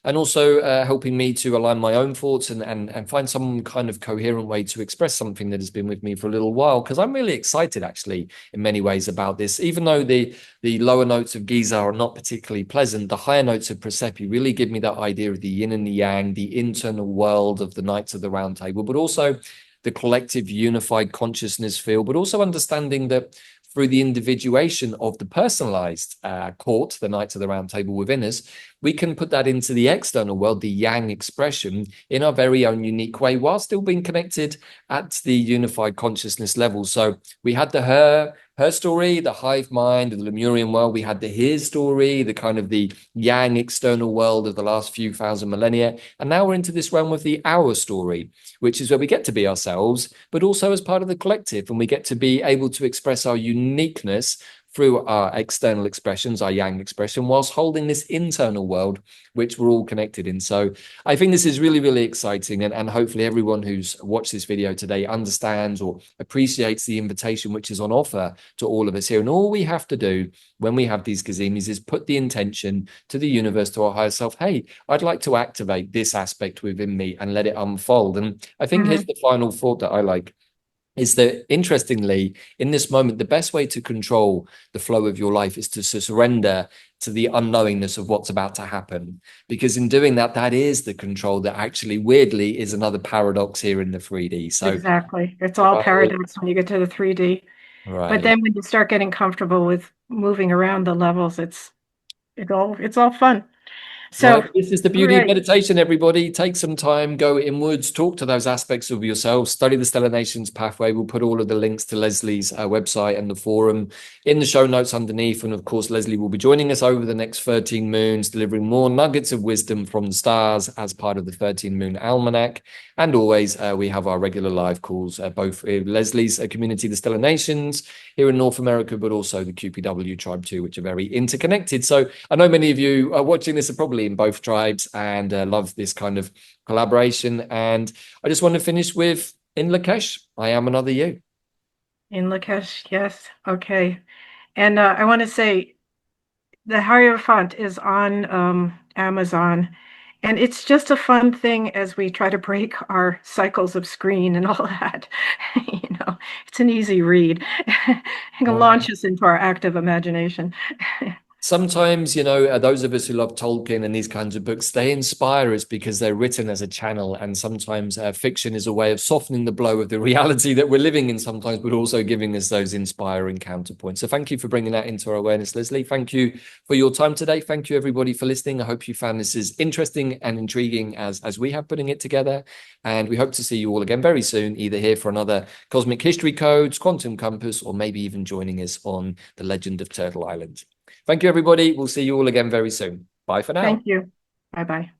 A: and also helping me to align my own thoughts and find some kind of coherent way to express something that has been with me for a little while, because I'm really excited, actually, in many ways about this. Even though the lower notes of Guisar are not particularly pleasant, the higher notes of Praesepe really give me that idea of the yin and the yang, the internal world of the Knights of the Round Table, but also the collective unified consciousness field, but also understanding that through the individuation of the personalized court, the Knights of the Round Table within us, we can put that into the external world, the yang expression, in our very own unique way, while still being connected at the unified consciousness level. So we had her her story, the hive mind of the Lemurian world. We had the his story, the kind of the yang external world of the last few thousand millennia. And now we're into this realm of the our story, which is where we get to be ourselves, but also as part of the collective. And we get to be able to express our uniqueness through our external expressions, our yang expression, whilst holding this internal world, which we're all connected in. So I think this is really, really exciting. And hopefully everyone who's watched this video today understands or appreciates the invitation which is on offer to all of us here. And all we have to do when we have these Cazimis is put the intention to the universe, to our higher self. Hey, I'd like to activate this aspect within me and let it unfold. And I think here's the final thought that I like, is that interestingly, in this moment, the best way to control the flow of your life is to surrender to the unknowingness of what's about to happen. Because in doing that, that is the control that actually weirdly is another paradox here in the 3D. So
B: Exactly. It's all paradox when you get to the 3D.
A: right.
B: But then when you start getting comfortable with moving around the levels, it's all fun. So,
A: Right. This is the beauty of meditation, everybody. Take some time, go inwards, talk to those aspects of yourself, study the Stellar Nations pathway. We'll put all of the links to Leslie's website and the forum in the show notes underneath. And of course, Leslie will be joining us over the next 13 moons, delivering more nuggets of wisdom from the stars as part of the 13 moon almanac. And always, we have our regular live calls, both with Leslie's community, the Stellar Nations here in North America, but also the QPW tribe too, which are very interconnected. So I know many of you are watching this are probably in both tribes and love this kind of collaboration. And I just want to finish with, in Lakesh, I am another you.
B: In Lakesh, yes. Okay. And I want to say the Hierophant is on Amazon. And it's just a fun thing as we try to break our cycles of screen and all that. It's an easy read. It can launch us into our active imagination.
A: Sometimes, those of us who love Tolkien and these kinds of books, they inspire us because they're written as a channel. And sometimes fiction is a way of softening the blow of the reality that we're living in sometimes, but also giving us those inspiring counterpoints. So thank you for bringing that into our awareness, Leslie. Thank you for your time today. Thank you, everybody, for listening. I hope you found this as interesting and intriguing as we have putting it together. And we hope to see you all again very soon, either here for another Cosmic History Codes, Quantum Compass, or maybe even joining us on The Legend of Turtle Island. Thank you, everybody. We'll see you all again very soon. Bye for now.
B: Thank you. Bye-bye.